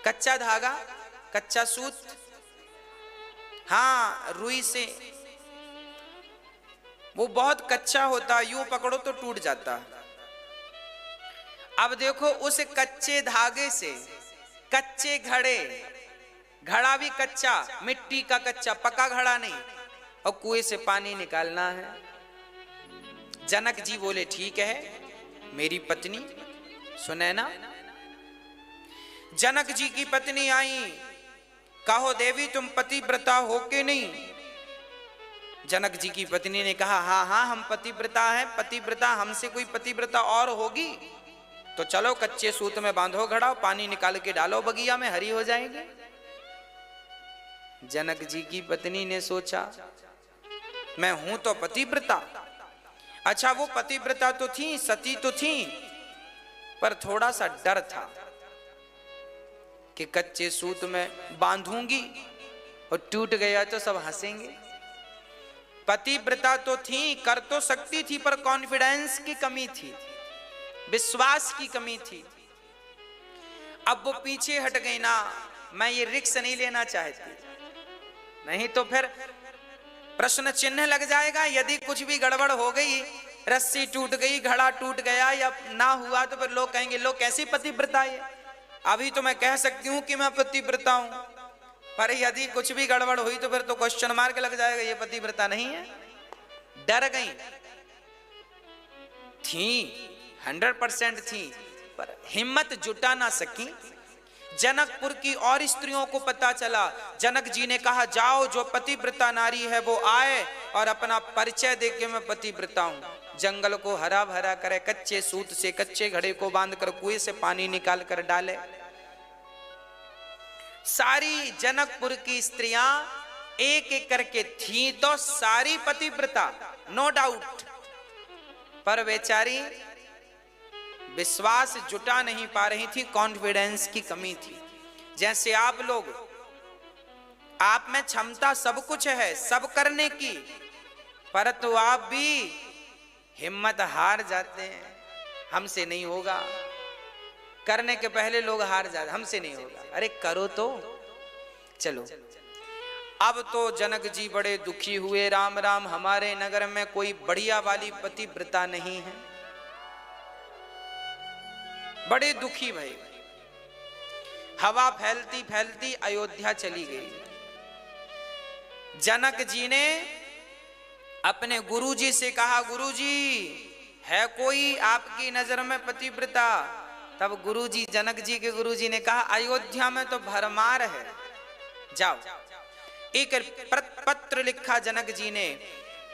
कच्चा धागा, कच्चा सूत, हाँ रुई से, वो बहुत कच्चा होता, यूं पकड़ो तो टूट जाता। अब देखो उस कच्चे धागे से कच्चे घड़े, घड़ा भी कच्चा, मिट्टी का कच्चा, पका घड़ा नहीं, और कुएं से पानी निकालना है। जनक जी बोले ठीक है मेरी पत्नी सुनैना। जनक जी की पत्नी आई, कहो देवी तुम पतिव्रता हो के नहीं? जनक जी की पत्नी ने कहा हाँ हाँ हम पतिव्रता हैं, पतिव्रता, हमसे कोई पतिव्रता और होगी? तो चलो कच्चे सूत में बांधो घड़ा, पानी निकाल के डालो बगिया में, हरी हो जाएंगे। जनक जी की पत्नी ने सोचा मैं हूं तो पतिव्रता, अच्छा वो पतिव्रता तो थी, सती तो थी, पर थोड़ा सा डर था कि कच्चे सूत में बांधूंगी और टूट गया तो सब हंसेंगे। पतिव्रता तो थी, कर तो सकती थी, पर कॉन्फिडेंस की कमी थी, विश्वास की कमी थी। अब वो पीछे हट गई ना, मैं ये रिस्क नहीं लेना चाहती, नहीं तो फिर प्रश्न चिन्ह लग जाएगा। यदि कुछ भी गड़बड़ हो गई, रस्सी टूट गई, घड़ा टूट गया या ना हुआ, तो फिर लोग कहेंगे लोग कैसी पतिव्रता है। अभी तो मैं कह सकती हूं कि मैं पतिव्रता हूं, पर यदि कुछ भी गड़बड़ हुई तो फिर तो क्वेश्चन मार्क लग जाएगा, ये पतिव्रता नहीं है। डर गई थी, 100% थी, पर हिम्मत जुटा ना सकी। जनकपुर की और स्त्रियों को पता चला, जनक जी ने कहा जाओ जो पतिव्रता नारी है वो आए और अपना परिचय दे के मैं पतिव्रता हूं। जंगल को हरा भरा करे, कच्चे सूत से कच्चे घड़े को बांधकर कुएं से पानी निकाल कर डाले। सारी जनकपुर की स्त्रियां एक एक करके थी तो सारी पतिव्रता, नो डाउट, पर बेचारी विश्वास जुटा नहीं पा रही थी, कॉन्फिडेंस की कमी थी। जैसे आप लोग, आप में क्षमता सब कुछ है सब करने की, परंतु आप भी हिम्मत हार जाते हैं, हमसे नहीं होगा, करने के पहले लोग हार जाते, हमसे नहीं होगा, अरे करो तो चलो। अब तो जनक जी बड़े दुखी हुए, राम राम हमारे नगर में कोई बढ़िया वाली पतिव्रता नहीं है, बड़े दुखी भई। हवा फैलती फैलती अयोध्या चली गई। जनक जी ने अपने गुरुजी से कहा गुरुजी है कोई आपकी नजर में पतिव्रता? तब गुरुजी, जनक जी के गुरुजी ने कहा अयोध्या में तो भरमार है, जाओ। एक पत्र लिखा जनक जी ने,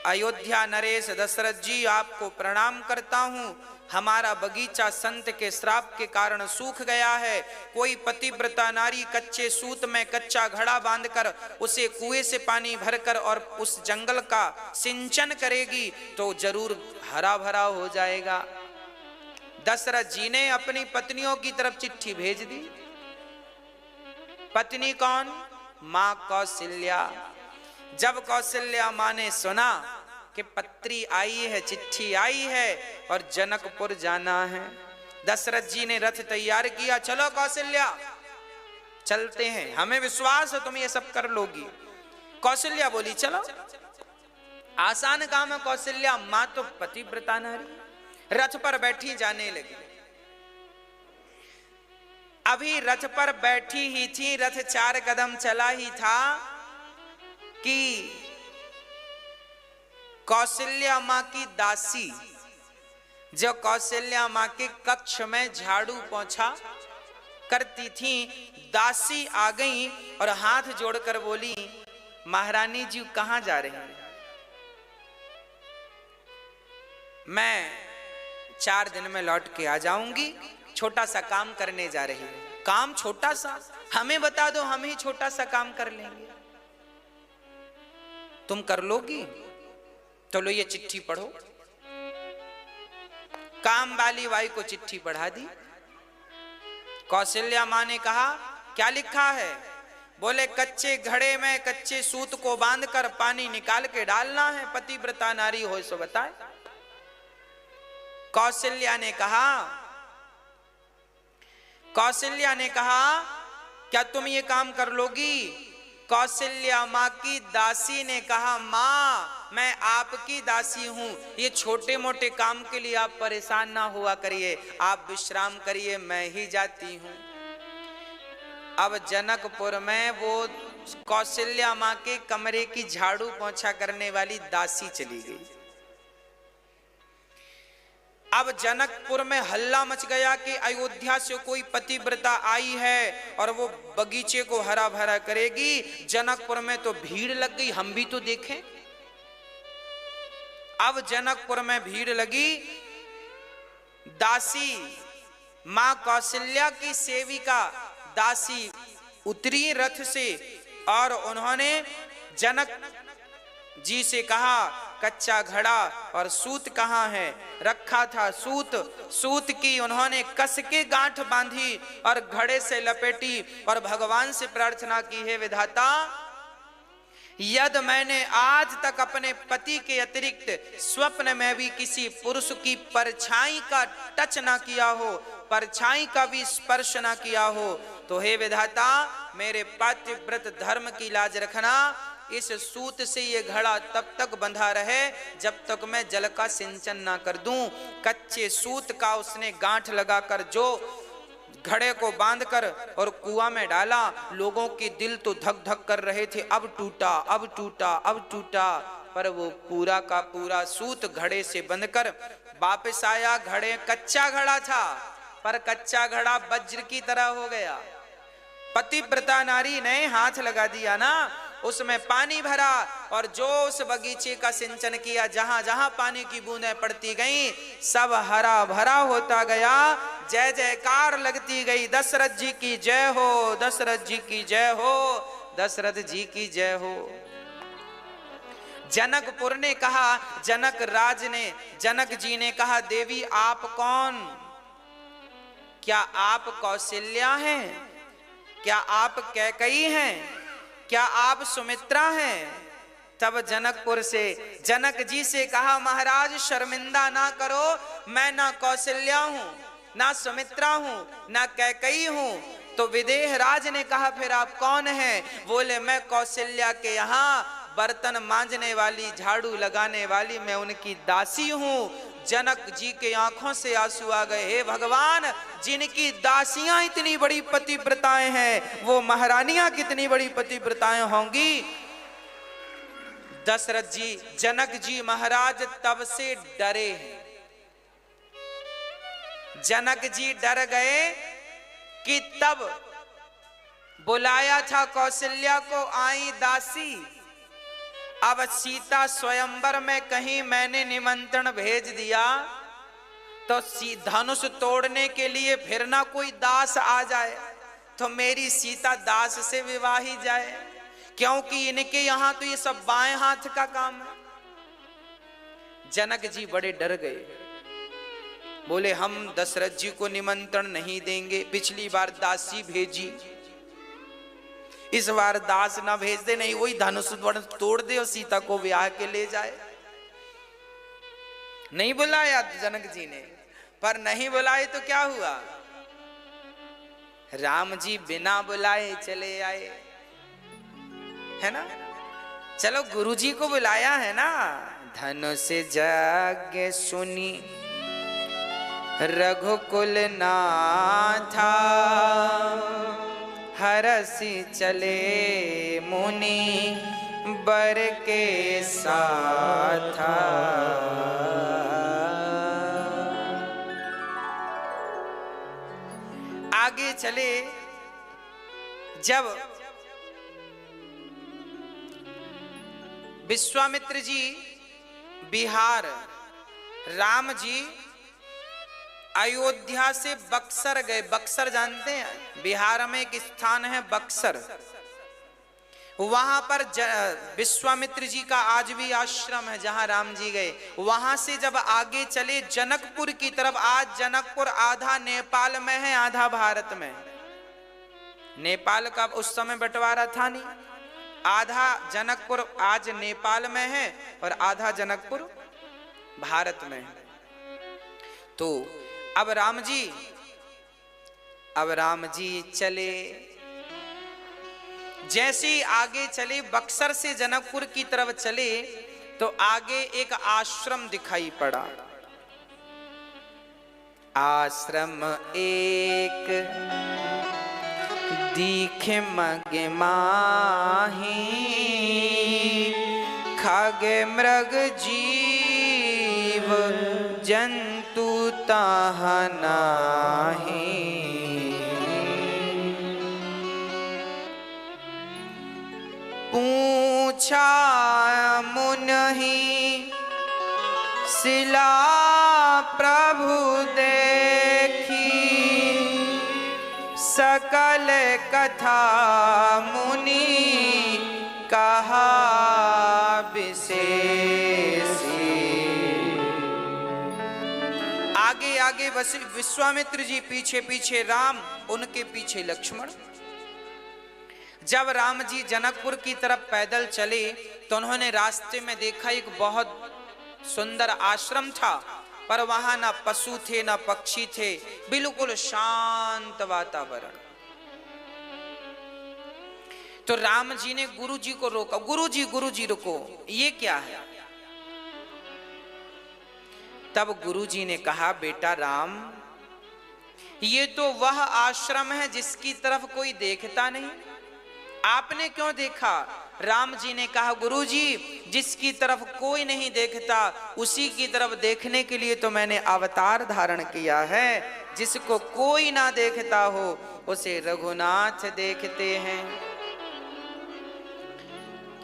अयोध्या नरेश दशरथ जी आपको प्रणाम करता हूं, हमारा बगीचा संत के श्राप के कारण सूख गया है, कोई पतिव्रता नारी कच्चे सूत में कच्चा घड़ा बांधकर उसे कुएं से पानी भरकर और उस जंगल का सिंचन करेगी तो जरूर हरा भरा हो जाएगा। दशरथ जी ने अपनी पत्नियों की तरफ चिट्ठी भेज दी। पत्नी कौन? मां कौशल्या। जब कौशल्या मां ने सुना कि पत्री आई है, चिट्ठी आई है और जनकपुर जाना है, दशरथ जी ने रथ तैयार किया, चलो कौशल्या चलते हैं, हमें विश्वास है तुम ये सब कर लोगी। कौशल्या बोली चलो, आसान काम है कौशल्या, मां तो पतिव्रता नारी। रथ पर बैठी जाने लगी। अभी रथ पर बैठी ही थी, रथ 4 कदम चला ही था कि कौशल्या मां की दासी, जो कौशल्या मां के कक्ष में झाड़ू पोंछा करती थी, दासी आ गई और हाथ जोड़कर बोली महारानी जी कहां जा रही हैं? मैं 4 दिन में लौट के आ जाऊंगी, छोटा सा काम करने जा रही हूं। काम छोटा सा? हमें बता दो, हम ही छोटा सा काम कर लेंगे। तुम कर लोगी? तो लो ये चिट्ठी पढ़ो। काम वाली बाई को चिट्ठी पढ़ा दी। कौशल्या मां ने कहा क्या लिखा है? बोले कच्चे घड़े में कच्चे सूत को बांधकर पानी निकाल के डालना है, पतिव्रता नारी हो सो बताए। कौशल्या ने कहा क्या तुम ये काम कर लोगी? कौशल्या माँ की दासी ने कहा, माँ मैं आपकी दासी हूं, ये छोटे मोटे काम के लिए आप परेशान ना हुआ करिए, आप विश्राम करिए, मैं ही जाती हूं। अब जनकपुर में वो कौशल्या माँ के कमरे की झाड़ू पोंछा करने वाली दासी चली गई। अब जनकपुर में हल्ला मच गया कि अयोध्या से कोई पतिव्रता आई है और वो बगीचे को हरा भरा करेगी। जनकपुर में तो भीड़ लग गई, हम भी तो देखें। अब जनकपुर में भीड़ लगी। दासी मां कौशल्या की सेविका दासी उतरी रथ से और उन्होंने जनक जी से कहा, कच्चा घड़ा और सूत कहाँ है? रखा था सूत, सूत की उन्होंने कस के गांठ बांधी और घड़े से लपेटी और भगवान से प्रार्थना की, है विधाता, यदि मैंने आज तक अपने पति के अतिरिक्त स्वप्न में भी किसी पुरुष की परछाई का टच ना किया हो, परछाई का भी स्पर्श ना किया हो, तो हे विधाता मेरे पतिव्रत धर्म की लाज रखना। इस सूत से ये घड़ा तब तक बंधा रहे जब तक मैं जल का सिंचन ना कर दूं। कच्चे सूत का उसने गांठ लगाकर जो घड़े को बांधकर और कुआं में डाला। लोगों के दिल तो धक धक कर रहे थे, अब टूटा, अब टूटा, अब टूटा, पर वो पूरा का पूरा सूत घड़े से बंधकर वापस आया। घड़े कच्चा घड़ा था, पर कच्चा घड़ा वज्र की तरह हो गया। पतिव्रता नारी ने हाथ लगा दिया ना, उसमें पानी भरा और जो उस बगीचे का सिंचन किया, जहां जहां पानी की बूंदें पड़ती गईं, सब हरा भरा होता गया। जय जयकार लगती गई, दशरथ जी की जय हो, दशरथ जी की जय हो, दशरथ जी की जय हो। जनकपुर ने कहा, जनक राज ने, जनक जी ने कहा, देवी आप कौन? क्या आप कौशल्या हैं? क्या आप कैकई हैं? क्या आप सुमित्रा हैं? तब जनकपुर से जनक जी से कहा, महाराज शर्मिंदा ना करो, मैं ना कौशल्या हूं, ना सुमित्रा हूं, ना कैकई हूं। तो विदेह राज ने कहा, फिर आप कौन हैं? बोले, मैं कौशल्या के यहाँ बर्तन मांजने वाली, झाड़ू लगाने वाली, मैं उनकी दासी हूं। जनक जी के आंखों से आंसू आ गए, हे भगवान, जिनकी दासियां इतनी बड़ी पतिव्रताएं हैं, वो महारानियां कितनी बड़ी पतिव्रताएं होंगी। दशरथ जी, जनक जी महाराज तब से डरे हैं। जनक जी डर गए कि तब बुलाया था कौशल्या को, आई दासी। अब सीता स्वयंवर में कहीं मैंने निमंत्रण भेज दिया तो धनुष तोड़ने के लिए फिर ना कोई दास आ जाए, तो मेरी सीता दास से विवाही जाए, क्योंकि इनके यहां तो ये सब बाएं हाथ का काम है। जनक जी बड़े डर गए, बोले, हम दशरथ जी को निमंत्रण नहीं देंगे। पिछली बार दासी भेजी, इस बार दास ना भेज दे, नहीं वही धनुष तोड़ दे और सीता को ब्याह के ले जाए। नहीं बुलाया जनक जी ने, पर नहीं बुलाए तो क्या हुआ, राम जी बिना बुलाए चले आए, है ना। चलो गुरु जी को बुलाया है ना। धनुष यज्ञ सुनी रघुकुल नाथा, हरसि चले मुनि बर के साथा। आगे चले, जब विश्वामित्र जी बिहार, राम जी अयोध्या से बक्सर गए। बक्सर जानते हैं, बिहार में एक स्थान है बक्सर, वहां पर विश्वामित्र जी का आज भी आश्रम है जहां राम जी गए। वहां से जब आगे चले जनकपुर की तरफ, आज जनकपुर आधा नेपाल में है, आधा भारत में। नेपाल का उस समय बंटवारा था नहीं, आधा जनकपुर आज नेपाल में है और आधा जनकपुर भारत में है। तो अब राम जी चले जैसे ही आगे चले, बक्सर से जनकपुर की तरफ चले, तो आगे एक आश्रम दिखाई पड़ा। आश्रम एक दीखे मगे माही, खग मृग जीव जंतु ताह नाही। पूछा मुनहि शिला प्रभु देखी, सकल कथा मुनि कहा विशेषी। आगे आगे विश्वामित्र जी, पीछे पीछे राम, उनके पीछे लक्ष्मण। जब राम जी जनकपुर की तरफ पैदल चले तो उन्होंने रास्ते में देखा एक बहुत सुंदर आश्रम था, पर वहां ना पशु थे ना पक्षी थे, बिल्कुल शांत वातावरण। तो राम जी ने गुरु जी को रोका, गुरु जी रुको, ये क्या है? तब गुरु जी ने कहा, बेटा राम, ये तो वह आश्रम है जिसकी तरफ कोई देखता नहीं, आपने क्यों देखा? राम जी ने कहा, गुरुजी, जिसकी तरफ कोई नहीं देखता उसी की तरफ देखने के लिए तो मैंने अवतार धारण किया है। जिसको कोई ना देखता हो उसे रघुनाथ देखते हैं।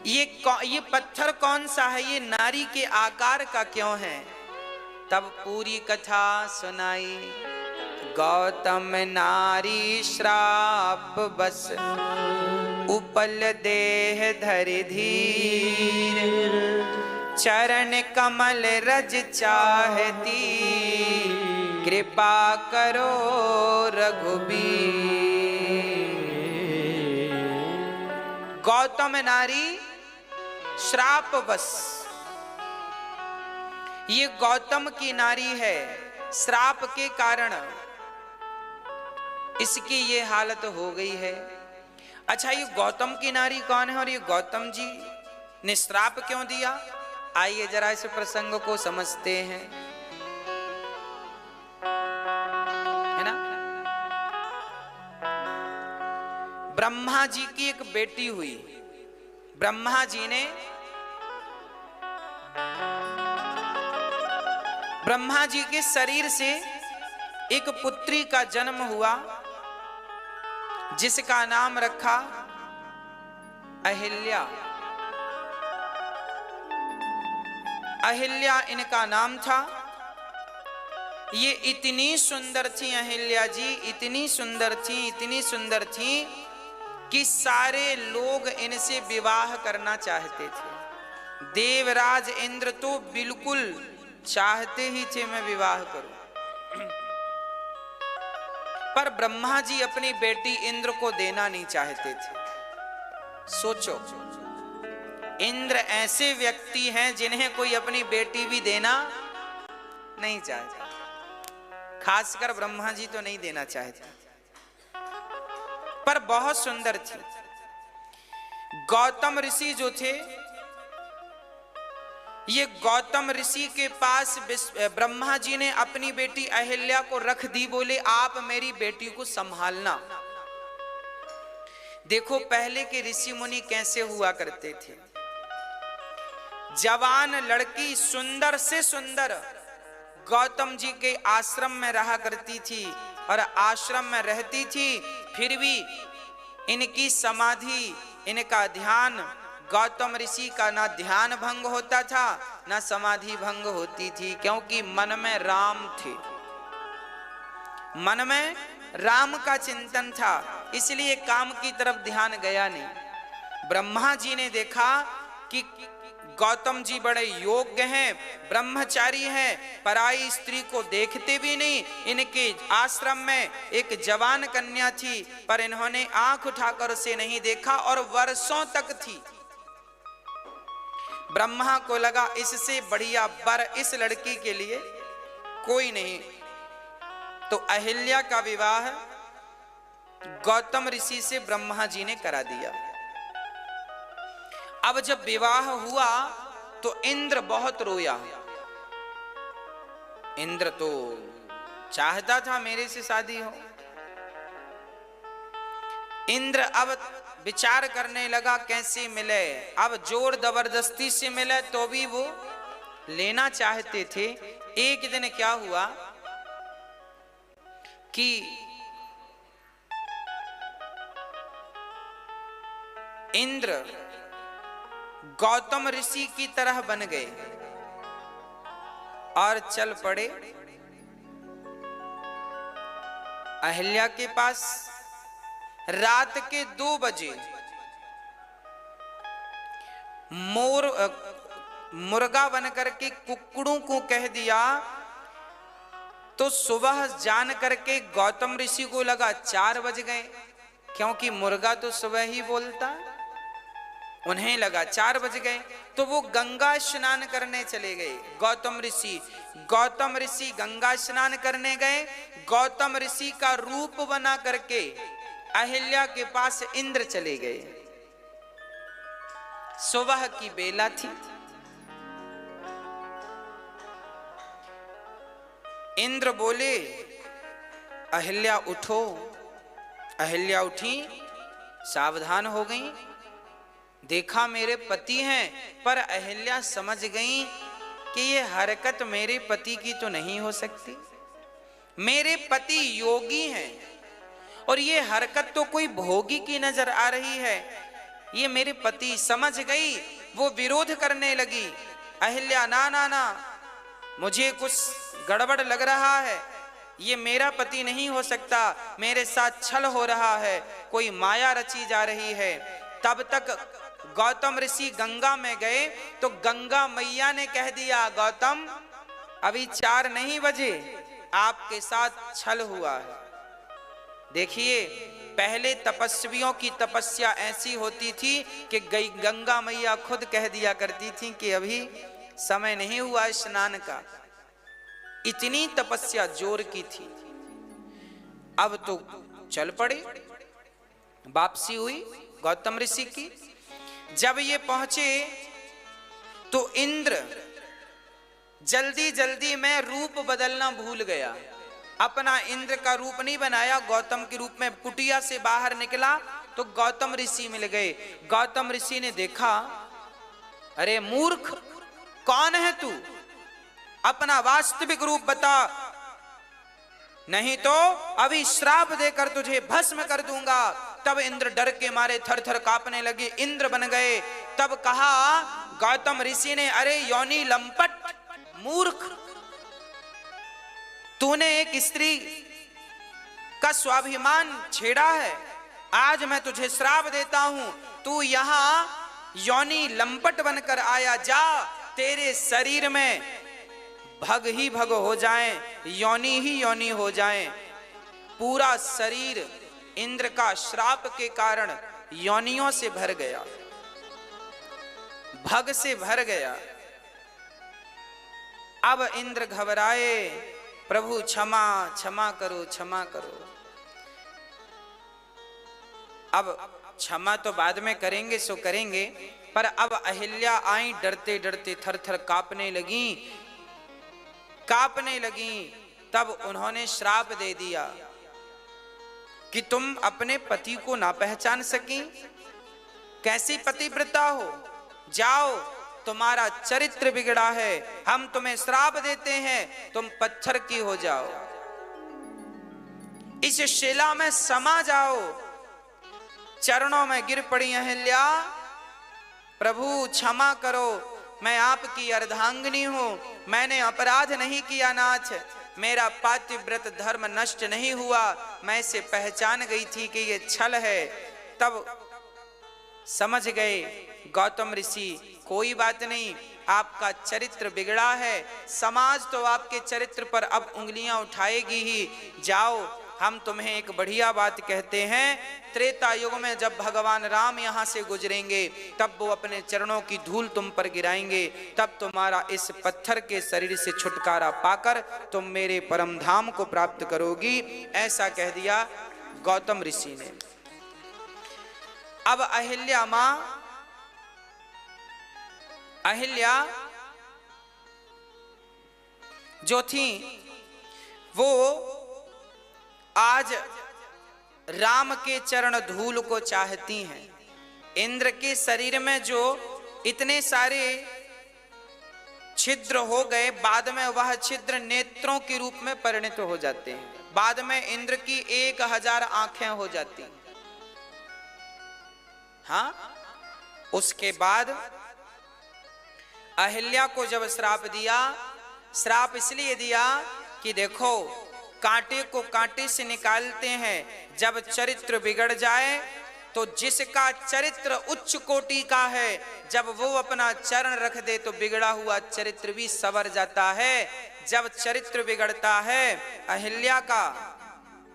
ये पत्थर कौन सा है? ये नारी के आकार का क्यों है? तब पूरी कथा सुनाई। गौतम नारी श्राप बस, उपल देह धरि धीर, चरण कमल रज चाहती, कृपा करो रघुबीर। गौतम नारी श्राप बस, ये गौतम की नारी है, श्राप के कारण इसकी ये हालत हो गई है। अच्छा, ये गौतम की नारी कौन है और ये गौतम जी ने श्राप क्यों दिया? आइए जरा इस प्रसंग को समझते हैं, है ना। ब्रह्मा जी की एक बेटी हुई। ब्रह्मा जी ने ब्रह्मा जी के शरीर से एक पुत्री का जन्म हुआ, जिसका नाम रखा अहिल्या। अहिल्या इनका नाम था। ये इतनी सुंदर थी अहिल्या जी, इतनी सुंदर थी कि सारे लोग इनसे विवाह करना चाहते थे। देवराज इंद्र तो बिल्कुल चाहते ही थे मैं विवाह करूं, पर ब्रह्मा जी अपनी बेटी इंद्र को देना नहीं चाहते थे। सोचो, इंद्र ऐसे व्यक्ति हैं जिन्हें कोई अपनी बेटी भी देना नहीं चाहता, खासकर ब्रह्मा जी तो नहीं देना चाहते, पर बहुत सुंदर थी। गौतम ऋषि जो थे, ये गौतम ऋषि के पास ब्रह्मा जी ने अपनी बेटी अहिल्या को रख दी। बोले, आप मेरी बेटी को संभालना। देखो पहले के ऋषि मुनि कैसे हुआ करते थे। जवान लड़की सुंदर से सुंदर गौतम जी के आश्रम में रहा करती थी और आश्रम में रहती थी, फिर भी इनकी समाधि, इनका ध्यान, गौतम ऋषि का ना ध्यान भंग होता था ना समाधि भंग होती थी, क्योंकि मन में राम थे, मन में राम का चिंतन था, इसलिए काम की तरफ ध्यान गया नहीं। ब्रह्मा जी ने देखा कि गौतम जी बड़े योग्य हैं, ब्रह्मचारी हैं, पराई स्त्री को देखते भी नहीं। इनके आश्रम में एक जवान कन्या थी, पर इन्होंने आंख उठाकर उसे नहीं देखा और वर्षों तक थी। ब्रह्मा को लगा इससे बढ़िया वर इस लड़की के लिए कोई नहीं, तो अहिल्या का विवाह गौतम ऋषि से ब्रह्मा जी ने करा दिया। अब जब विवाह हुआ तो इंद्र बहुत रोया। इंद्र तो चाहता था मेरे से शादी हो। इंद्र अब विचार करने लगा कैसे मिले। अब जोर जबरदस्ती से मिले तो भी वो लेना चाहते थे। एक दिन क्या हुआ कि इंद्र गौतम ऋषि की तरह बन गए और चल पड़े अहिल्या के पास। रात के 2 बजे मुर्गा बन करके कुक्कड़ों को कह दिया तो सुबह जान करके गौतम ऋषि को लगा 4 बज गए, क्योंकि मुर्गा तो सुबह ही बोलता। उन्हें लगा 4 बज गए तो वो गंगा स्नान करने चले गए। गौतम ऋषि गंगा स्नान करने गए। गौतम ऋषि का रूप बना करके अहिल्या के पास इंद्र चले गए। सुबह की बेला थी। इंद्र बोले अहिल्या उठो। अहिल्या उठी, सावधान हो गई। देखा मेरे पति हैं, पर अहिल्या समझ गई कि ये हरकत मेरे पति की तो नहीं हो सकती। मेरे पति योगी हैं और ये हरकत तो कोई भोगी की नजर आ रही है। ये मेरे पति। समझ गई, वो विरोध करने लगी। अहिल्या ना ना ना, मुझे कुछ गड़बड़ लग रहा है। ये मेरा पति नहीं हो सकता, मेरे साथ छल हो रहा है, कोई माया रची जा रही है। तब तक गौतम ऋषि गंगा में गए तो गंगा मैया ने कह दिया गौतम अभी 4 नहीं बजे, आपके साथ छल हुआ है। देखिए, पहले तपस्वियों की तपस्या ऐसी होती थी कि गंगा मैया खुद कह दिया करती थी कि अभी समय नहीं हुआ स्नान का। इतनी तपस्या जोर की थी। अब तो चल पड़े। वापसी हुई गौतम ऋषि की। जब ये पहुंचे तो इंद्र जल्दी जल्दी में रूप बदलना भूल गया। अपना इंद्र का रूप नहीं बनाया, गौतम के रूप में कुटिया से बाहर निकला तो गौतम ऋषि मिल गए। गौतम ऋषि ने देखा, अरे मूर्ख, कौन है तू? अपना वास्तविक रूप बता, नहीं तो अभी श्राप देकर तुझे भस्म कर दूंगा। तब इंद्र डर के मारे थर थर कांपने लगे, इंद्र बन गए। तब कहा गौतम ऋषि ने, अरे योनि लंपट, मूर्ख, तूने एक स्त्री का स्वाभिमान छेड़ा है। आज मैं तुझे श्राप देता हूं। तू यहां योनि लंपट बनकर आया, जा, तेरे शरीर में भग ही भग हो जाए, योनि ही योनि हो जाए। पूरा शरीर इंद्र का श्राप के कारण योनियों से भर गया, भग से भर गया। अब इंद्र घबराए, प्रभु क्षमा क्षमा करो, क्षमा करो। अब क्षमा तो बाद में करेंगे, सो करेंगे, पर अब अहिल्या आई, डरते डरते थर थर कांपने लगी। तब उन्होंने श्राप दे दिया कि तुम अपने पति को ना पहचान सकी, कैसी पतिव्रता हो, जाओ, तुम्हारा चरित्र बिगड़ा है, हम तुम्हें श्राप देते हैं, तुम पत्थर की हो जाओ, इस शिला में समा जाओ। चरणों में गिर पड़ी अहिल्या, प्रभु क्षमा करो, मैं आपकी अर्धांगिनी हूं, मैंने अपराध नहीं किया नाथ, मेरा पातिव्रत धर्म नष्ट नहीं हुआ, मैं इसे पहचान गई थी कि ये छल है। तब समझ गए गौतम ऋषि, कोई बात नहीं, आपका चरित्र बिगड़ा है, समाज तो आपके चरित्र पर अब उंगलियां उठाएगी ही। जाओ, हम तुम्हें एक बढ़िया बात कहते हैं, त्रेता युग में जब भगवान राम यहाँ से गुजरेंगे तब वो अपने चरणों की धूल तुम पर गिराएंगे, तब तुम्हारा इस पत्थर के शरीर से छुटकारा पाकर तुम मेरे परम धाम को प्राप्त करोगी। ऐसा कह दिया गौतम ऋषि ने। अब अहिल्या मां अहिल्या जो थी वो आज राम के चरण धूल को चाहती हैं। इंद्र के शरीर में जो इतने सारे छिद्र हो गए, बाद में वह छिद्र नेत्रों के रूप में परिणत हो जाते हैं। बाद में इंद्र की 1000 आंखें हो जाती हैं। हाँ, उसके बाद अहिल्या को जब श्राप दिया, श्राप इसलिए दिया कि देखो कांटे को कांटे से निकालते हैं, जब चरित्र बिगड़ जाए तो जिसका चरित्र उच्च कोटि का है, जब वो अपना चरण रख दे तो बिगड़ा हुआ चरित्र भी संवर जाता है। जब चरित्र बिगड़ता है अहिल्या का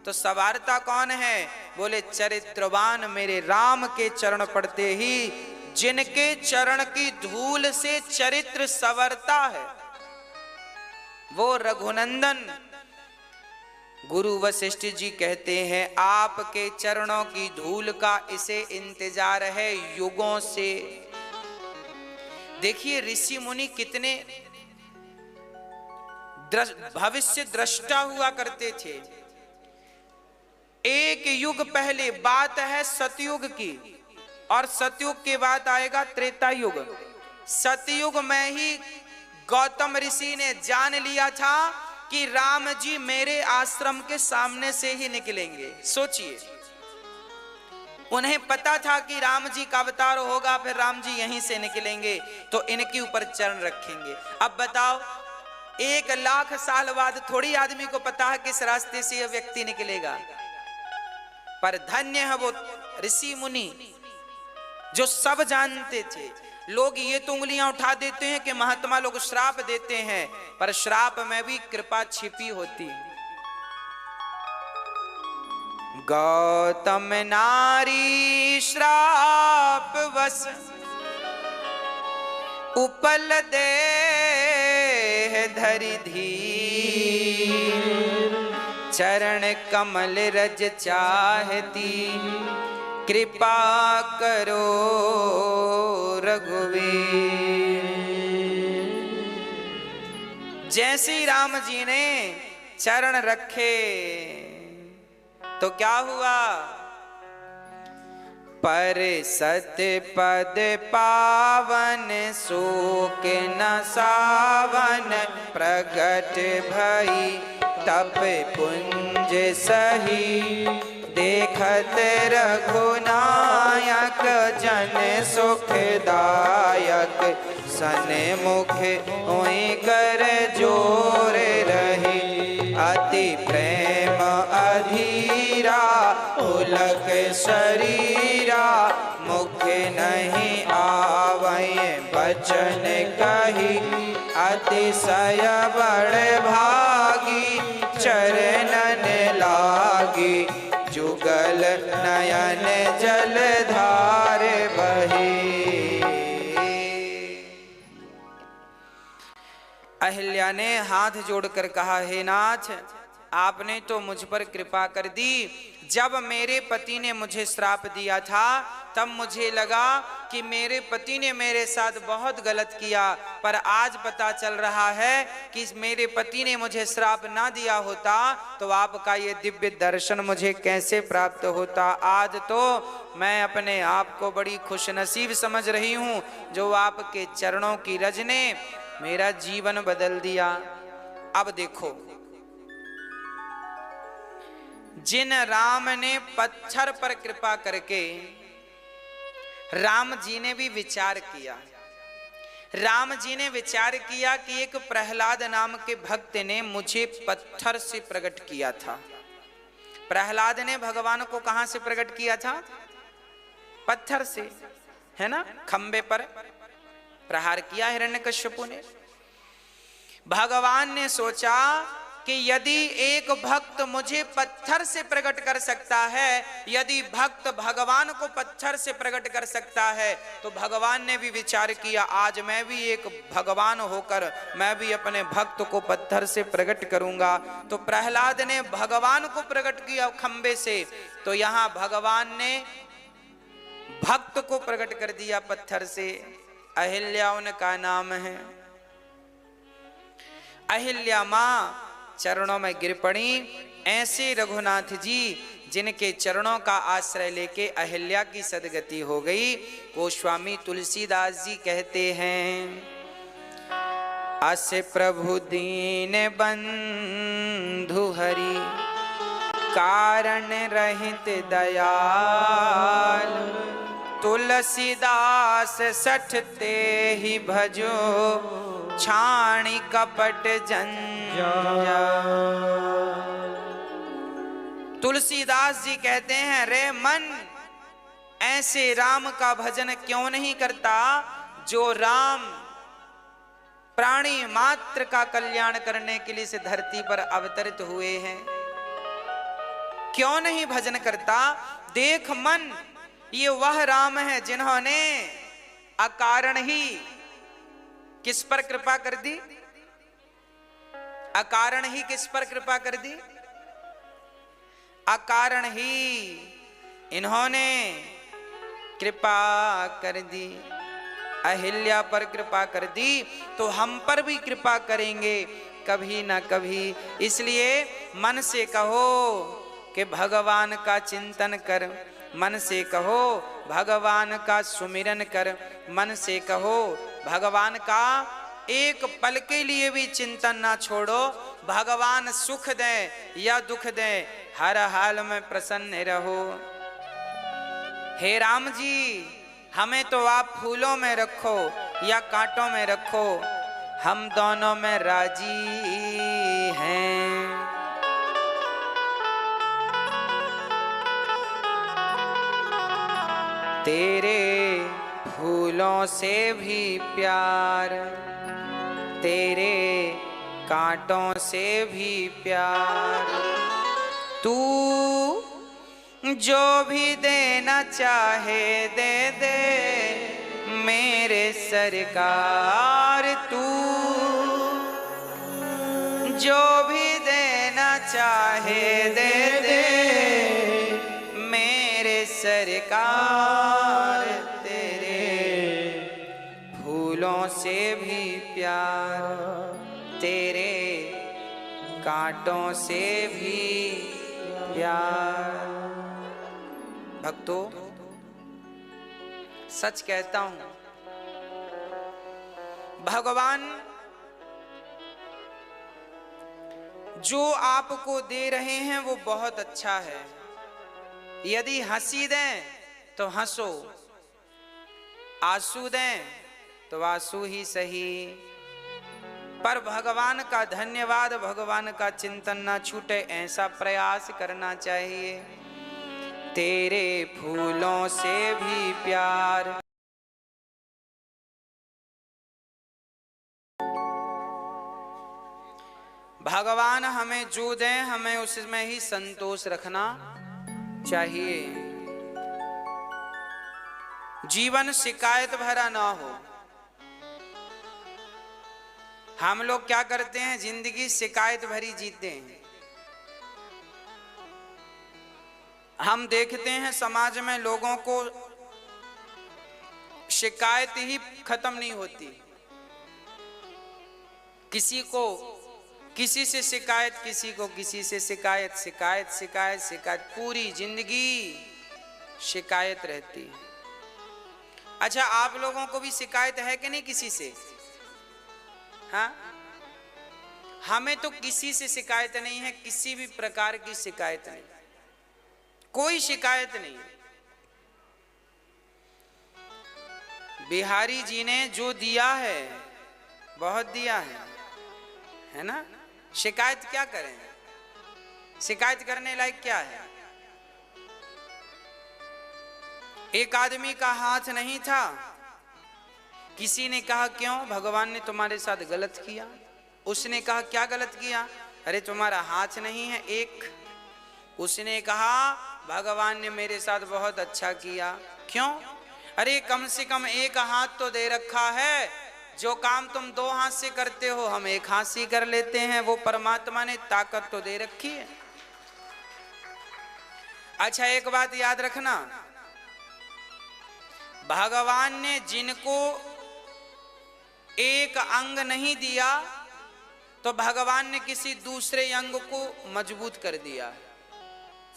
तो संवारता कौन है? बोले चरित्रवान मेरे राम के चरण पड़ते ही जिनके चरण की धूल से चरित्र संवरता है वो रघुनंदन। गुरु वशिष्ठ जी कहते हैं आपके चरणों की धूल का इसे इंतजार है युगों से। देखिए ऋषि मुनि कितने भविष्य दृष्टा हुआ करते थे। एक युग पहले बात है सतयुग की, और सतयुग के बाद आएगा त्रेता युग। सतयुग में ही गौतम ऋषि ने जान लिया था कि राम जी मेरे आश्रम के सामने से ही निकलेंगे। सोचिए, उन्हें पता था कि राम जी का अवतार होगा, फिर राम जी यहीं से निकलेंगे तो इनके ऊपर चरण रखेंगे। अब बताओ 1,00,000 साल बाद थोड़ी आदमी को पता है किस रास्ते से यह व्यक्ति निकलेगा। पर धन्य है वो ऋषि मुनि जो सब जानते थे। लोग ये तो उंगलियां उठा देते हैं कि महात्मा लोग श्राप देते हैं, पर श्राप में भी कृपा छिपी होती है। गौतम नारी श्राप वश उपल देह धरि धीर, चरण कमल रज चाहती कृपा करो रघुवीर। जैसे ही राम जी ने चरण रखे तो क्या हुआ? पर सत्य पद पावन शोक न सावन, प्रगट भई तप पुंज सही, देखत रघुनायक जन सुखदायक, सन्मुख हुई कर जोर रही, अति प्रेम अधीरा उलक शरीरा, मुख नहीं आवै बचन कही, अतिशय बड़ भागी चरणन लागी, जुगल नयन जलधार बही। अहिल्या ने हाथ जोड़कर कहा, हे नाथ आपने तो मुझ पर कृपा कर दी। जब मेरे पति ने मुझे श्राप दिया था तब मुझे लगा कि मेरे पति ने मेरे साथ बहुत गलत किया, पर आज पता चल रहा है कि मेरे पति ने मुझे श्राप ना दिया होता तो आपका ये दिव्य दर्शन मुझे कैसे प्राप्त होता। आज तो मैं अपने आप को बड़ी खुशनसीब समझ रही हूँ जो आपके चरणों की रज ने मेरा जीवन बदल दिया। अब देखो, जिन राम ने पत्थर पर कृपा करके, राम जी ने भी विचार किया। राम जी ने विचार किया कि एक प्रहलाद नाम के भक्त ने मुझे पत्थर से प्रकट किया था। प्रहलाद ने भगवान को कहां से प्रकट किया था? पत्थर से, है ना? खंबे पर प्रहार किया हिरण्यकश्यपु ने। भगवान ने सोचा कि यदि एक भक्त मुझे पत्थर से प्रकट कर सकता है, यदि भक्त भगवान को पत्थर से प्रकट कर सकता है, तो भगवान ने भी विचार किया आज मैं भी एक भगवान होकर मैं भी अपने भक्त को पत्थर से प्रकट करूंगा। तो प्रहलाद ने भगवान को प्रकट किया खंबे से, तो यहां भगवान ने भक्त को प्रकट कर दिया पत्थर से। अहिल्या उनका नाम है। अहिल्या मां चरणों में गिर पड़ी। ऐसे रघुनाथ जी जिनके चरणों का आश्रय लेके अहिल्या की सदगति हो गई, गोस्वामी तुलसीदास जी कहते हैं, अस प्रभु दीन बंधु हरि कारण रहित दयाल, तुलसीदास सठते ही भजो छाणी कपट जंजाल। तुलसीदास जी कहते हैं, रे मन ऐसे राम का भजन क्यों नहीं करता जो राम प्राणी मात्र का कल्याण करने के लिए इस धरती पर अवतरित हुए हैं। क्यों नहीं भजन करता? देख मन, ये वह राम है जिन्होंने अकारण ही किस पर कृपा कर दी? अकारण ही किस पर कृपा कर दी? अकारण ही इन्होंने कृपा कर दी। अहिल्या पर कृपा कर दी तो हम पर भी कृपा करेंगे कभी ना कभी। इसलिए मन से कहो कि भगवान का चिंतन कर, मन से कहो भगवान का सुमिरन कर, मन से कहो भगवान का एक पल के लिए भी चिंतन ना छोड़ो। भगवान सुख दे या दुख दे, हर हाल में प्रसन्न रहो। हे राम जी, हमें तो आप फूलों में रखो या कांटों में रखो, हम दोनों में राजी हैं। तेरे फूलों से भी प्यार, तेरे कांटों से भी प्यार, तू जो भी देना चाहे दे दे मेरे सरकार, तू जो भी देना चाहे दे दे मेरे सरकार। तेरे फूलों से भी प्यार, तेरे कांटों से भी प्यार। भक्तों, सच कहता हूं, भगवान जो आपको दे रहे हैं वो बहुत अच्छा है। यदि हंसी दें तो हंसो, आंसू दें तो आंसू ही सही, पर भगवान का धन्यवाद, भगवान का चिंतन ना छूटे, ऐसा प्रयास करना चाहिए। तेरे फूलों से भी प्यार, भगवान हमें जो दें हमें उसमें ही संतोष रखना चाहिए। जीवन शिकायत भरा ना हो। हम लोग क्या करते हैं, जिंदगी शिकायत भरी जीते हैं। हम देखते हैं समाज में लोगों को शिकायत ही खत्म नहीं होती। किसी को किसी से शिकायत, किसी को किसी से शिकायत, शिकायत शिकायत शिकायत, पूरी जिंदगी शिकायत रहती है। अच्छा, आप लोगों को भी शिकायत है कि नहीं किसी से? हाँ, हमें तो किसी से शिकायत नहीं है, किसी भी प्रकार की शिकायत नहीं, कोई शिकायत नहीं। बिहारी जी ने जो दिया है बहुत दिया है ना? शिकायत क्या करें? शिकायत करने लायक क्या है? एक आदमी का हाथ नहीं था, किसी ने कहा क्यों? भगवान ने तुम्हारे साथ गलत किया। उसने कहा क्या गलत किया? अरे तुम्हारा हाथ नहीं है एक। उसने कहा भगवान ने मेरे साथ बहुत अच्छा किया। क्यों? अरे कम से कम एक हाथ तो दे रखा है, जो काम तुम दो हाथ से करते हो हम एक हाथ से कर लेते हैं, वो परमात्मा ने ताकत तो दे रखी है। अच्छा, एक बात याद रखना, भगवान ने जिनको एक अंग नहीं दिया तो भगवान ने किसी दूसरे अंग को मजबूत कर दिया है।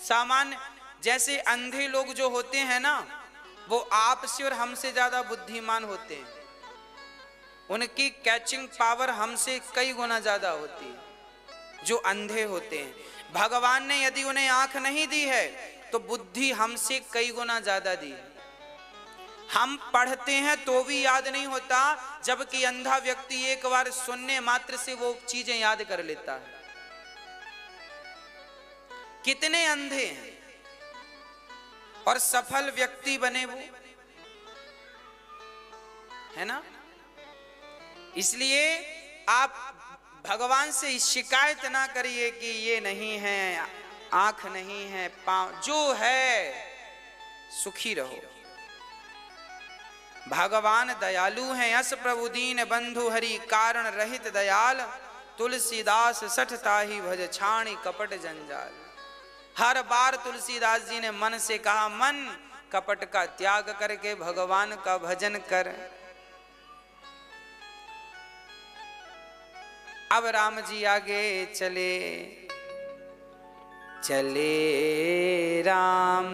सामान्य जैसे अंधे लोग जो होते हैं ना, वो आपसे और हमसे ज्यादा बुद्धिमान होते हैं, उनकी कैचिंग पावर हमसे कई गुना ज्यादा होती है जो अंधे होते हैं। भगवान ने यदि उन्हें आंख नहीं दी है तो बुद्धि हमसे कई गुना ज्यादा दी है। हम पढ़ते हैं तो भी याद नहीं होता, जबकि अंधा व्यक्ति एक बार सुनने मात्र से वो चीजें याद कर लेता है। कितने अंधे हैं और सफल व्यक्ति बने वो, है ना। इसलिए आप भगवान से शिकायत ना करिए कि ये नहीं है, आंख नहीं है, पांव, जो है सुखी रहो। भगवान दयालु हैं, यस प्रभु दीन बंधु हरि कारण रहित दयाल, तुलसीदास सठ ताहि भज छाणी कपट जंजाल। हर बार तुलसीदास जी ने मन से कहा, मन कपट का त्याग करके भगवान का भजन कर। अब राम जी आगे चले, चले राम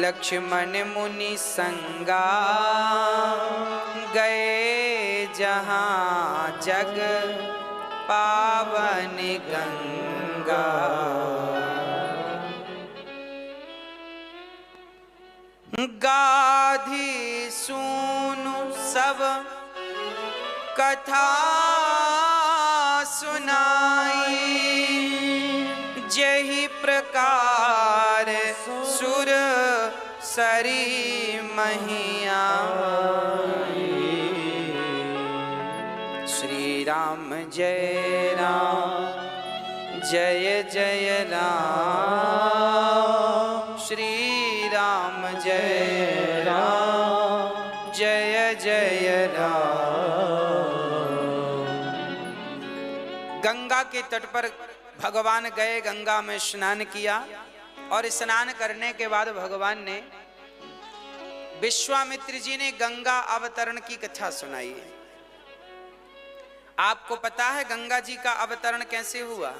लक्ष्मण मुनि संगा, गए जहां जग पावन गंगा। गाधी सुनु सब कथा सुनाई, जही प्रकार सुर सरी महिया। श्री राम जय राम जय जय राम, श्री राम जय राम जय जय राम। गंगा के तट पर भगवान गए, गंगा में स्नान किया और स्नान करने के बाद भगवान ने विश्वामित्र जी ने गंगा अवतरण की कथा सुनाई है। आपको पता है गंगा जी का अवतरण कैसे हुआ?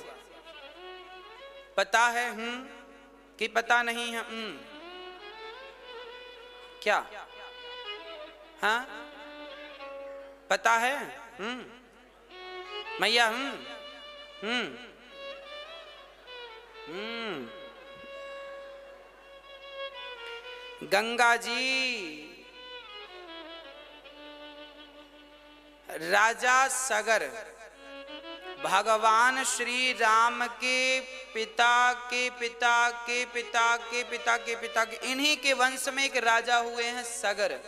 पता है कि पता नहीं है? क्या? हाँ, पता है? मैया गंगा जी राजा सगर भगवान श्री राम के पिता के पिता के पिता के पिता के पिता के, इन्हीं के वंश में एक राजा हुए हैं सगर।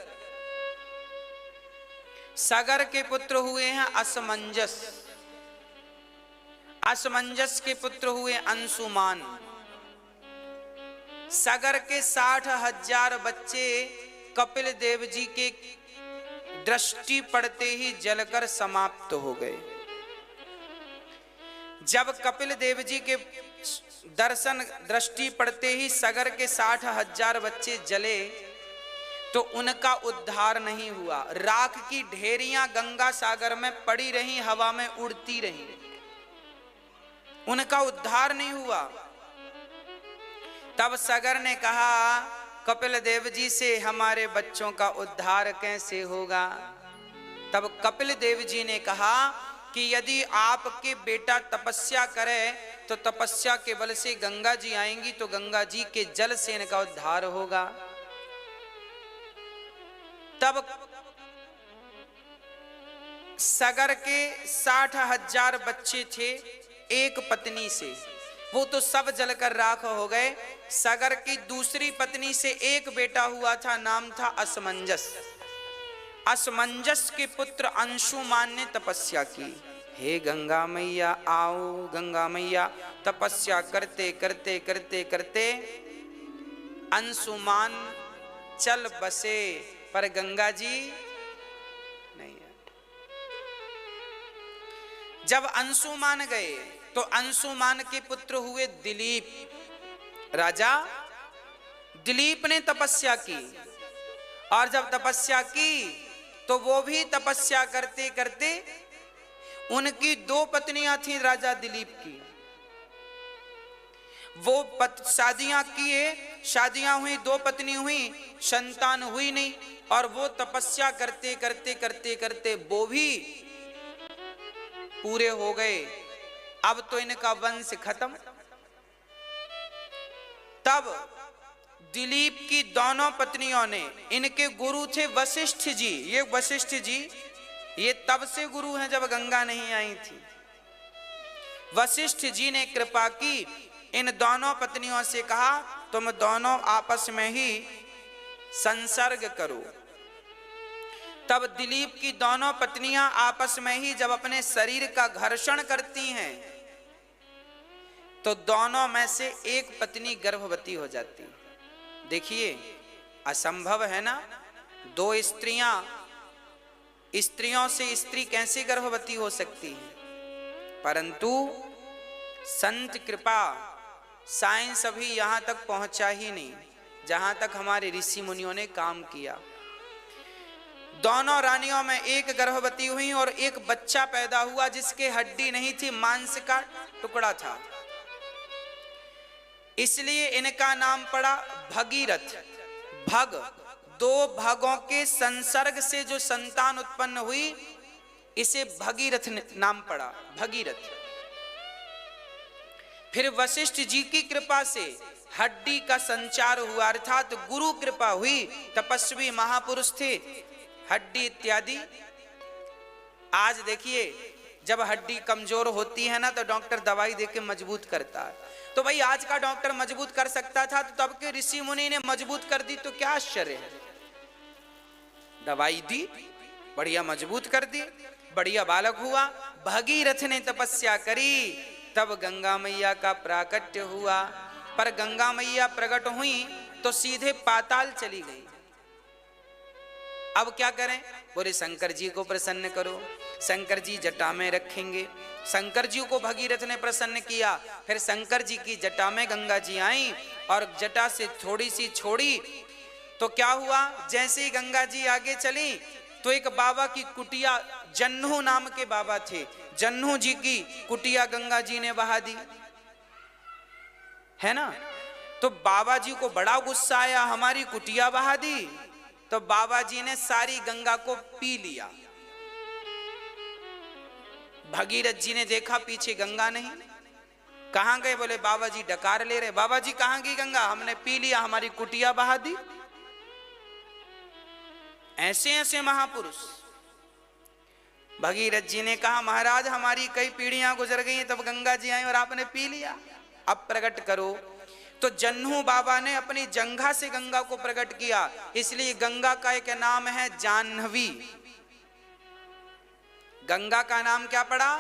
सगर के पुत्र हुए हैं असमंजस, असमंजस के पुत्र हुए अंशुमान। सगर के 60,000 बच्चे कपिल देव जी के दृष्टि पड़ते ही जलकर समाप्त हो गए। जब कपिल देव जी के दर्शन दृष्टि पड़ते ही सगर के 60,000 बच्चे जले तो उनका उद्धार नहीं हुआ। राख की ढेरियां गंगा सागर में पड़ी रही, हवा में उड़ती रही, उनका उद्धार नहीं हुआ। तब सगर ने कहा कपिल देव जी से, हमारे बच्चों का उद्धार कैसे होगा? तब कपिल देव जी ने कहा कि यदि आपके बेटा तपस्या करे तो तपस्या के बल से गंगा जी आएंगी, तो गंगा जी के जल से इनका उद्धार होगा। तब सगर के 60,000 बच्चे थे एक पत्नी से, वो तो सब जलकर राख हो गए। सगर की दूसरी पत्नी से एक बेटा हुआ था, नाम था असमंजस। असमंजस के पुत्र अंशुमान ने तपस्या की, हे गंगा मैया आओ, गंगा मैया। तपस्या करते करते करते करते अंशुमान चल बसे, पर गंगा जी नहीं है। जब अंशुमान गए तो अंशुमान के पुत्र हुए दिलीप। राजा दिलीप ने तपस्या की, और जब तपस्या की तो वो भी तपस्या करते करते, उनकी 2 पत्नियां थी राजा दिलीप की, वो शादियां किए, शादियां हुई, 2 पत्नी हुई, संतान हुई नहीं, और वो तपस्या करते करते करते करते वो भी पूरे हो गए। अब तो इनका वंश खत्म। तब दिलीप की दोनों पत्नियों ने, इनके गुरु थे वशिष्ठ जी, ये वशिष्ठ जी ये तब से गुरु हैं जब गंगा नहीं आई थी। वशिष्ठ जी ने कृपा की, इन दोनों पत्नियों से कहा तुम दोनों आपस में ही संसर्ग करो। तब दिलीप की दोनों पत्नियां आपस में ही जब अपने शरीर का घर्षण करती हैं, तो दोनों में से एक पत्नी गर्भवती हो जाती। देखिए असंभव है ना, 2 स्त्रियों से स्त्री कैसे गर्भवती हो सकती है? परंतु संत कृपा, साइंस अभी यहां तक पहुंचा ही नहीं जहां तक हमारे ऋषि मुनियों ने काम किया। दोनों रानियों में एक गर्भवती हुई और एक बच्चा पैदा हुआ जिसके हड्डी नहीं थी, मांस का टुकड़ा था। इसलिए इनका नाम पड़ा भगीरथ। भग, 2 भागों के संसर्ग से जो संतान उत्पन्न हुई, इसे भगीरथ नाम पड़ा, भगीरथ। फिर वशिष्ठ जी की कृपा से हड्डी का संचार हुआ, अर्थात गुरु कृपा हुई। तपस्वी महापुरुष थे, हड्डी इत्यादि। आज देखिए जब हड्डी कमजोर होती है ना, तो डॉक्टर दवाई देके मजबूत करता है। तो भाई आज का डॉक्टर मजबूत कर सकता था, तो तब के ऋषि मुनि ने मजबूत कर दी, तो क्या आश्चर्य है। दवाई दी, बढ़िया मजबूत कर दी, बढ़िया बालक हुआ। भगीरथ ने तपस्या करी, तब गंगा मैया का प्राकट्य हुआ। पर गंगा मैया प्रकट हुई तो सीधे पाताल चली गई। अब क्या करें? बोले शंकर जी को प्रसन्न करो, शंकर जी जटा में रखेंगे। शंकर जी को भगीरथ ने प्रसन्न किया। फिर शंकर जी की जटा में गंगा जी आई और जटा से थोड़ी सी छोड़ी, तो क्या हुआ? जैसे ही गंगा जी आगे चली तो एक बाबा की कुटिया, जन्नू नाम के बाबा थे, जन्नू जी की कुटिया गंगा जी ने बहा दी, है ना। तो बाबा जी को बड़ा गुस्सा आया, हमारी कुटिया बहा दी। तो बाबा जी ने सारी गंगा को पी लिया। भगीरथ जी ने देखा पीछे गंगा नहीं, कहां गए? बोले बाबा जी डकार ले रहे। बाबा जी कहां गई गंगा? हमने पी लिया, हमारी कुटिया बहा दी। ऐसे ऐसे महापुरुष। भगीरथ जी ने कहा महाराज हमारी कई पीढ़ियां गुजर गई, तब गंगा जी आई और आपने पी लिया, अब प्रकट करो। तो जन्नू बाबा ने अपनी जंघा से गंगा को प्रकट किया, इसलिए गंगा का एक नाम है जाह्नवी। गंगा का नाम क्या पड़ा?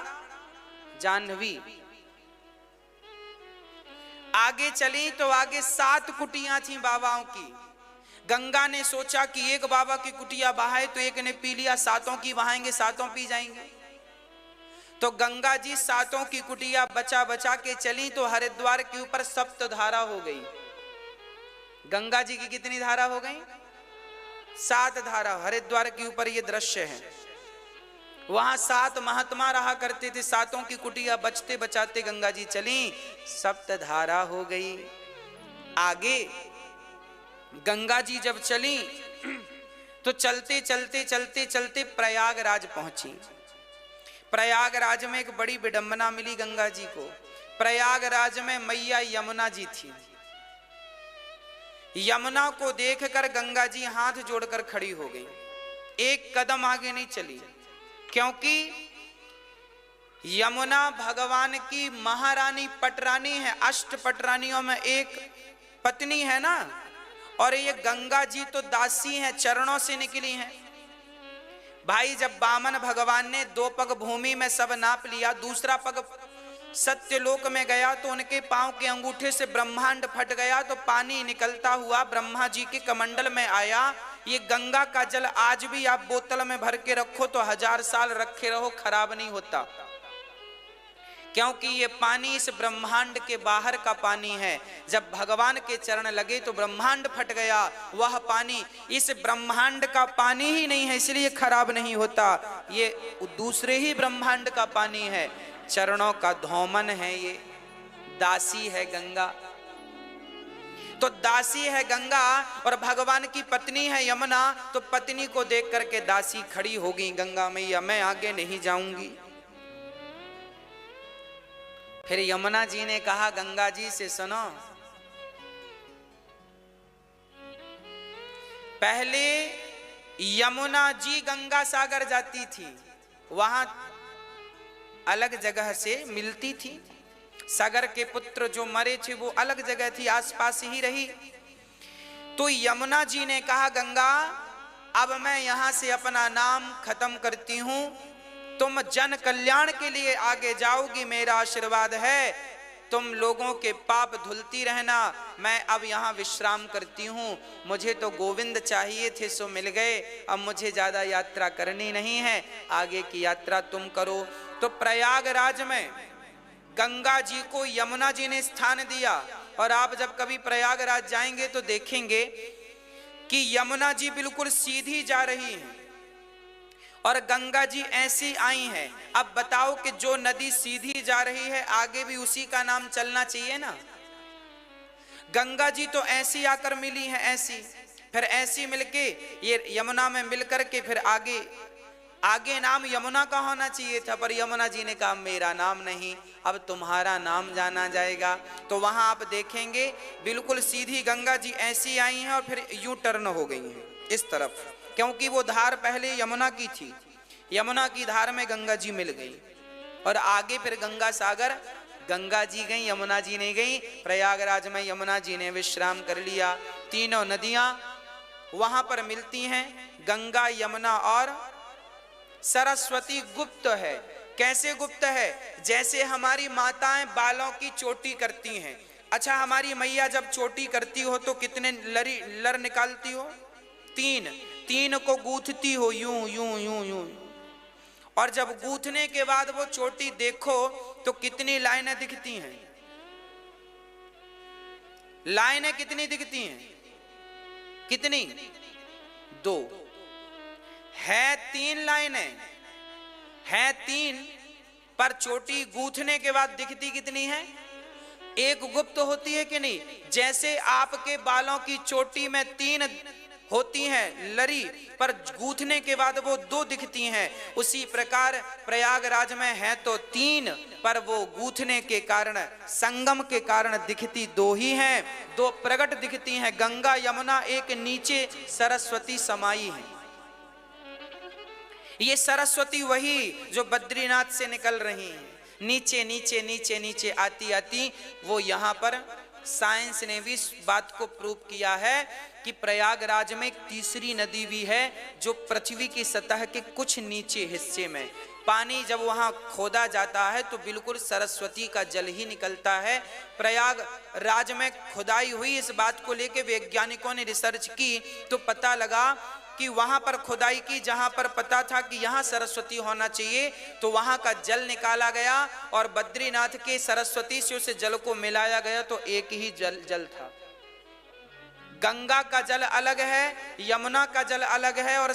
जाह्नवी। आगे चली तो आगे 7 कुटियां थी बाबाओं की। गंगा ने सोचा कि एक बाबा की कुटिया बहाए तो एक ने पी लिया, 7 की बहाएंगे, 7 पी जाएंगे। तो गंगा जी 7 की कुटिया बचा बचा के चली तो हरिद्वार के ऊपर 7 धारा हो गई। गंगा जी की कितनी धारा हो गई? 7 धारा। हरिद्वार के ऊपर ये दृश्य है। वहां 7 महात्मा रहा करते थे, 7 की कुटिया बचते बचाते गंगा जी चली, 7 धारा हो गई। आगे गंगा जी जब चली तो चलते चलते चलते चलते प्रयागराज पहुंची। प्रयागराज में एक बड़ी विडंबना मिली गंगा जी को। प्रयागराज में मैया यमुना जी थी। यमुना को देखकर गंगा जी हाथ जोड़कर खड़ी हो गई, एक कदम आगे नहीं चली, क्योंकि यमुना भगवान की महारानी पटरानी है, 8 पटरानियों में एक पत्नी है ना। और ये गंगा जी तो दासी हैं, चरणों से निकली हैं। भाई जब वामन भगवान ने 2 पग भूमि में सब नाप लिया, दूसरा पग सत्यलोक में गया तो उनके पांव के अंगूठे से ब्रह्मांड फट गया, तो पानी निकलता हुआ ब्रह्मा जी के कमंडल में आया। ये गंगा का जल आज भी आप बोतल में भर के रखो तो 1000 साल रखे रहो, खराब नहीं होता। क्योंकि ये पानी इस ब्रह्मांड के बाहर का पानी है। जब भगवान के चरण लगे तो ब्रह्मांड फट गया। वह पानी इस ब्रह्मांड का पानी ही नहीं है, इसलिए खराब नहीं होता। ये दूसरे ही ब्रह्मांड का पानी है, चरणों का धौमन है, ये दासी है गंगा। तो दासी है गंगा और भगवान की पत्नी है यमुना। तो पत्नी को देख करके दासी खड़ी होगी, गंगा मैया मैं आगे नहीं जाऊंगी। फिर यमुना जी ने कहा गंगा जी से, सुनो, पहले यमुना जी गंगा सागर जाती थी, वहां अलग जगह से मिलती थी। सागर के पुत्र जो मरे थे वो अलग जगह थी, आसपास ही रही। तो यमुना जी ने कहा गंगा अब मैं यहां से अपना नाम खत्म करती हूं, तुम जन कल्याण के लिए आगे जाओगी, मेरा आशीर्वाद है, तुम लोगों के पाप धुलती रहना, मैं अब यहाँ विश्राम करती हूँ। मुझे तो गोविंद चाहिए थे सो मिल गए, अब मुझे ज्यादा यात्रा करनी नहीं है, आगे की यात्रा तुम करो। तो प्रयागराज में गंगा जी को यमुना जी ने स्थान दिया। और आप जब कभी प्रयागराज जाएंगे तो देखेंगे कि यमुना जी बिल्कुल सीधी जा रही हैं और गंगा जी ऐसी आई हैं। अब बताओ कि जो नदी सीधी जा रही है आगे भी उसी का नाम चलना चाहिए ना। गंगा जी तो ऐसी आकर मिली है, ऐसी, फिर ऐसी मिलके ये यमुना में मिलकर के फिर आगे नाम यमुना का होना चाहिए था, पर यमुना जी ने कहा मेरा नाम नहीं, अब तुम्हारा नाम जाना जाएगा। तो वहां आप देखेंगे बिल्कुल सीधी गंगा जी ऐसी आई हैं और फिर यूं टर्न हो गई हैं इस तरफ, क्योंकि वो धार पहले यमुना की थी, यमुना की धार में गंगा जी मिल गई और आगे फिर गंगा सागर, गंगा जी गई, यमुना जी नहीं गई। प्रयागराज में यमुना जी ने विश्राम कर लिया। तीनों नदियां वहां पर मिलती हैं, गंगा, यमुना और सरस्वती। गुप्त है। कैसे गुप्त है? जैसे हमारी माताएं बालों की चोटी करती हैं। अच्छा, हमारी मैया जब चोटी करती हो तो कितने लर निकालती हो? तीन को गूंथती हो, यूं यूं यूं यूं। और जब गूंथने के बाद वो चोटी देखो तो कितनी लाइनें दिखती हैं? लाइनें कितनी दिखती हैं? कितनी? 2 है, 3 लाइनें हैं, 3, पर चोटी गूंथने के बाद दिखती कितनी है? 1 गुप्त होती है कि नहीं? जैसे आपके बालों की चोटी में 3 होती हैं लरी, पर गूंथने के बाद वो 2 दिखती हैं, उसी प्रकार प्रयागराज में है तो 3, पर वो गूंथने के कारण, संगम के कारण दिखती 2 ही हैं। 2 प्रकट दिखती हैं, गंगा यमुना, एक नीचे सरस्वती समाई है। ये सरस्वती वही जो बद्रीनाथ से निकल रही है, नीचे नीचे नीचे नीचे आती आती वो यहाँ पर। साइंस ने भी इस बात को प्रूव किया है कि प्रयागराज में एक तीसरी नदी भी है जो पृथ्वी की सतह के कुछ नीचे हिस्से में, पानी जब वहां खोदा जाता है तो बिल्कुल सरस्वती का जल ही निकलता है। प्रयागराज में खुदाई हुई, इस बात को लेकर वैज्ञानिकों ने रिसर्च की तो पता लगा कि वहां पर खुदाई की, जहां पर पता था कि यहां सरस्वती होना चाहिए, तो वहां का जल निकाला गया और बद्रीनाथ के सरस्वती से उस जल को मिलाया गया तो एक ही जल था। गंगा का जल अलग है, यमुना का जल अलग है और